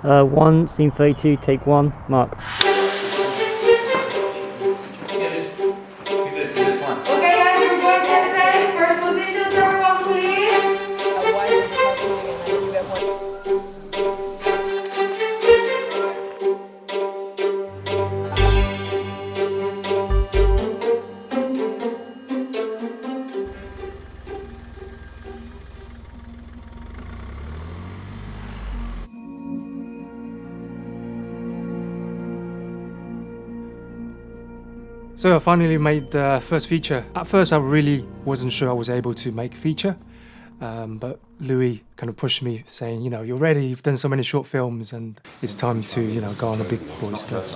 One, scene 32, take one, Mark. Okay, guys, we're going to take first positions, everyone, please. So I finally made the first feature. At first I really wasn't sure I was able to make a feature, but Louis kind of pushed me saying, you're ready, you've done so many short films and it's time to, go on the big boy stuff.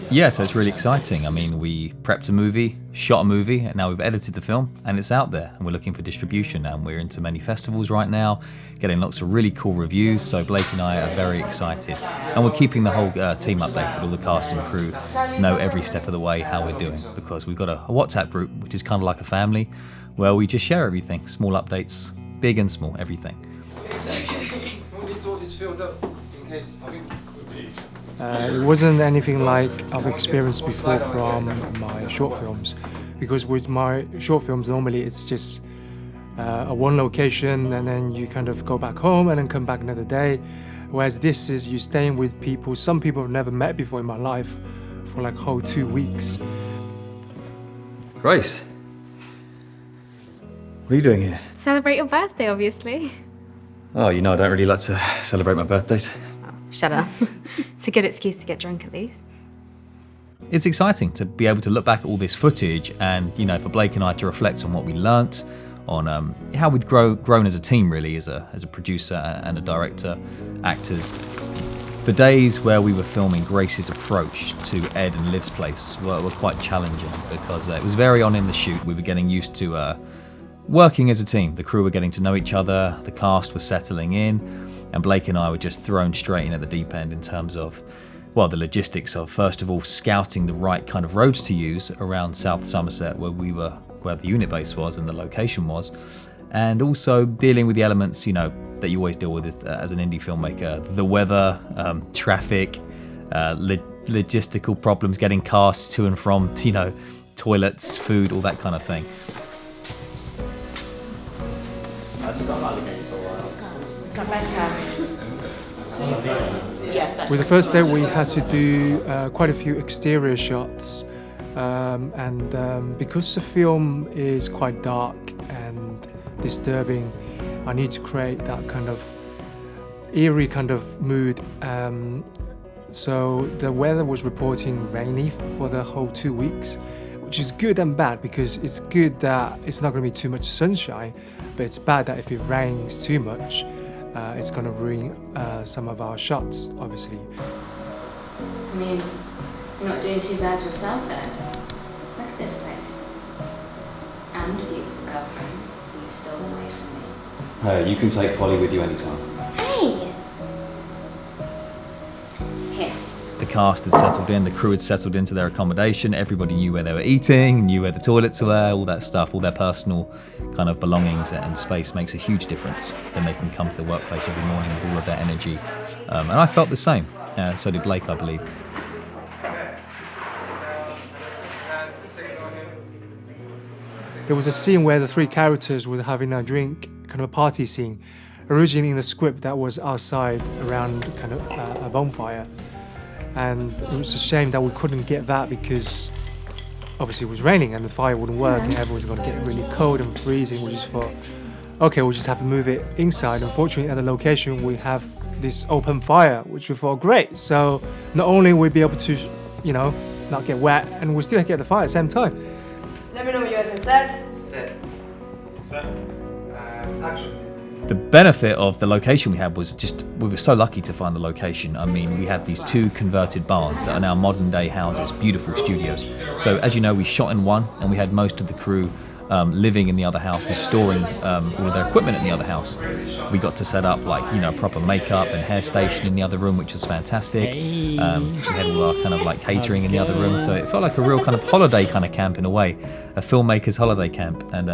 Yeah, so it's really exciting. I mean, we prepped a movie, shot a movie, and now we've edited the film and it's out there and we're looking for distribution, and we're into many festivals right now, getting lots of really cool reviews. So Blake and I are very excited, and we're keeping the whole team updated. All the cast and crew know every step of the way how we're doing, because we've got a WhatsApp group which is kind of like a family where we just share everything, small updates, big and small, everything. It wasn't anything like I've experienced before from my short films, because with my short films normally it's just a one location and then you kind of go back home and then come back another day, whereas this is you staying with people, some people I've never met before in my life, for like whole 2 weeks. Grace, what are you doing here? Celebrate your birthday, obviously. Oh, I don't really like to celebrate my birthdays. Shut up. It's a good excuse to get drunk at least. It's exciting to be able to look back at all this footage and, for Blake and I to reflect on what we learnt, on how we'd grown as a team, really, as a producer and a director, actors. The days where we were filming Grace's approach to Ed and Liv's place were quite challenging, because it was very on in the shoot. We were getting used to working as a team. The crew were getting to know each other, the cast was settling in, and Blake and I were just thrown straight in at the deep end in terms of, the logistics of, first of all, scouting the right kind of roads to use around South Somerset, where the unit base was and the location was, and also dealing with the elements, that you always deal with as an indie filmmaker: the weather, traffic, logistical problems, getting casts to and from, toilets, food, all that kind of thing. With the first day we had to do quite a few exterior shots, and because the film is quite dark and disturbing, I need to create that kind of eerie kind of mood. So the weather was reporting rainy for the whole 2 weeks, which is good and bad, because it's good that it's not going to be too much sunshine, but it's bad that if it rains too much, it's going to ruin some of our shots, obviously. I mean, you're not doing too bad yourself, Ed. Look at this place. And a beautiful girlfriend you stole away from me. You can take Polly with you anytime. Hey! Here. The cast had settled in, the crew had settled into their accommodation, everybody knew where they were eating, knew where the toilets were, all that stuff, all their personal kind of belongings and space makes a huge difference. Then they can come to the workplace every morning with all of their energy. And I felt the same, so did Blake, I believe. There was a scene where the three characters were having a drink, kind of a party scene. Originally in the script that was outside around kind of a bonfire. And it was a shame that we couldn't get that, because obviously it was raining and the fire wouldn't work and everyone was going to get really cold and freezing. We just thought, okay, we'll just have to move it inside. Unfortunately, at the location we have this open fire, which we thought great. So not only we'd be able to, not get wet, and we'll still get the fire at the same time. Let me know when you guys are set. Set. Action. The benefit of the location we had was we were so lucky to find the location. I mean, we had these 2 converted barns that are now modern day houses, beautiful studios. So as you know, we shot in one and we had most of the crew living in the other house and storing all of their equipment in the other house. We got to set up proper makeup and hair station in the other room, which was fantastic. We had all our kind of catering in the other room. So it felt like a real kind of holiday kind of camp in a way, a filmmaker's holiday camp. And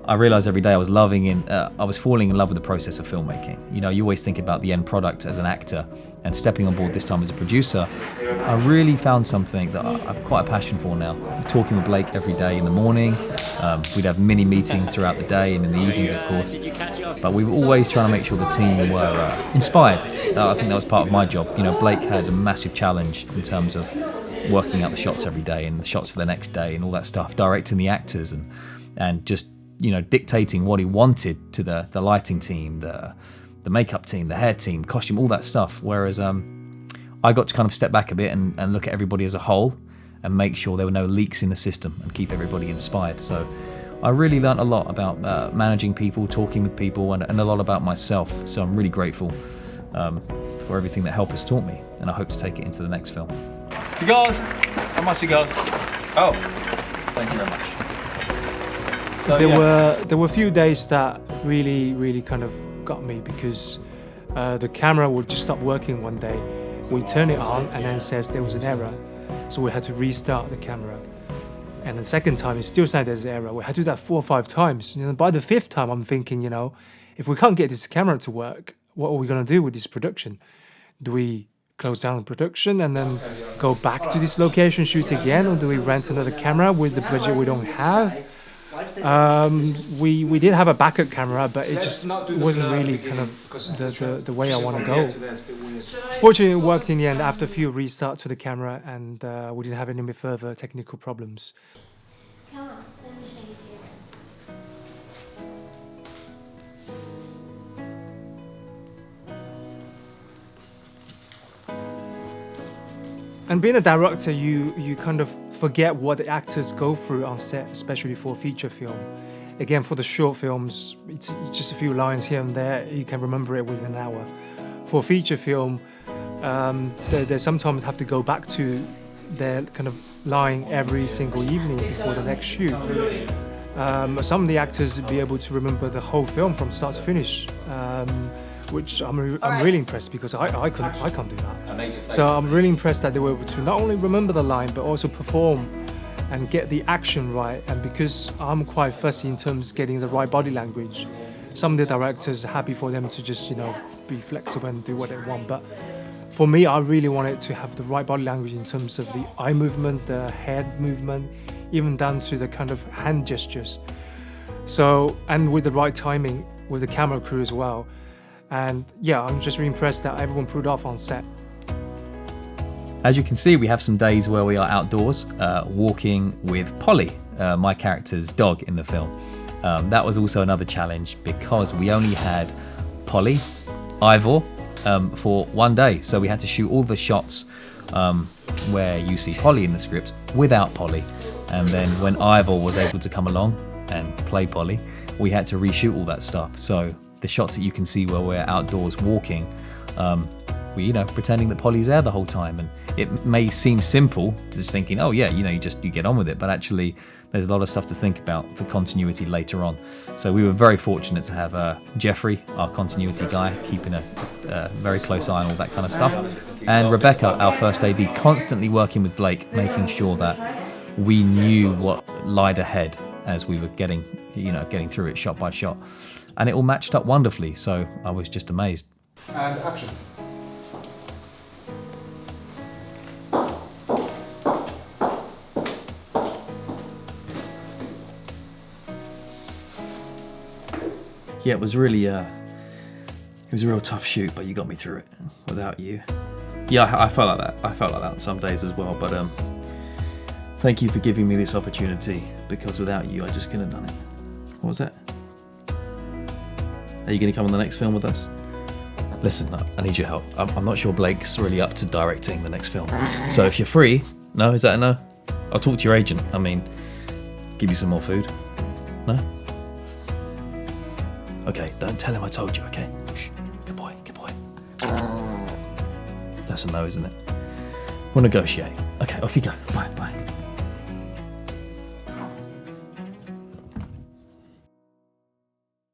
I realised every day I was I was falling in love with the process of filmmaking. You know, you always think about the end product as an actor, and stepping on board this time as a producer, I really found something that I've quite a passion for now. Talking with Blake every day in the morning, we'd have mini meetings throughout the day and in the evenings, of course. But we were always trying to make sure the team were inspired. I think that was part of my job. You know, Blake had a massive challenge in terms of working out the shots every day and the shots for the next day and all that stuff, directing the actors and just, you know, dictating what he wanted to the lighting team, the makeup team, the hair team, costume, all that stuff. Whereas I got to kind of step back a bit and look at everybody as a whole and make sure there were no leaks in the system and keep everybody inspired. So I really learnt a lot about managing people, talking with people, and a lot about myself. So I'm really grateful for everything that Help has taught me, and I hope to take it into the next film. Cigars! How much cigars? Oh, thank you very much. So, There were a few days that really kind of got me, because the camera would just stop working one day. We turn it on and then it says there was an error, so we had to restart the camera. And the second time it still said there's an error. We had to do that 4 or 5 times. You know, by the 5th time I'm thinking, you know, if we can't get this camera to work, what are we going to do with this production? Do we close down the production and then go back to this location, shoot again, or do we rent another camera with the budget we don't have? We did have a backup camera, but it just wasn't really kind of the way I want to go. Fortunately, it worked in the end after a few restarts to the camera, and we didn't have any further technical problems. Come on, let me show you to your room. And being a director, you kind of forget what the actors go through on set, especially for a feature film. Again, for the short films, it's just a few lines here and there. You can remember it within an hour. For a feature film, they sometimes have to go back to their kind of line every single evening before the next shoot. Some of the actors be able to remember the whole film from start to finish, which I'm really impressed, because I can't do that. So I'm really impressed that they were able to not only remember the line but also perform and get the action right. And because I'm quite fussy in terms of getting the right body language, some of the directors are happy for them to just, you know, be flexible and do what they want. But for me, I really wanted to have the right body language in terms of the eye movement, the head movement, even down to the kind of hand gestures. So, and with the right timing with the camera crew as well. And yeah, I'm just really impressed that everyone pulled off on set. As you can see, we have some days where we are outdoors, walking with Polly, my character's dog in the film. That was also another challenge, because we only had Polly, Ivor, for one day. So we had to shoot all the shots where you see Polly in the script without Polly. And then when Ivor was able to come along and play Polly, we had to reshoot all that stuff. So the shots that you can see where we're outdoors walking, we, you know, pretending that Polly's there the whole time. And it may seem simple, just thinking, oh yeah, you know, you get on with it, but actually there's a lot of stuff to think about for continuity later on. So we were very fortunate to have Jeffrey, our continuity guy, keeping a very close eye on all that kind of stuff, and Rebecca, our first AD, constantly working with Blake, making sure that we knew what lied ahead as we were getting through it shot by shot. And it all matched up wonderfully, so I was just amazed. And action. Yeah, it was really, it was a real tough shoot, but you got me through it without you. Yeah, I felt like that. I felt like that some days as well, but thank you for giving me this opportunity, because without you, I just couldn't have done it. What was that? Are you going to come on the next film with us? Listen, I need your help. I'm not sure Blake's really up to directing the next film. So if you're free, no, is that a no? I'll talk to your agent. I mean, give you some more food. No? Okay, don't tell him I told you, okay? Shh. Good boy, good boy. That's a no, isn't it? We'll negotiate. Okay, off you go. Bye, bye.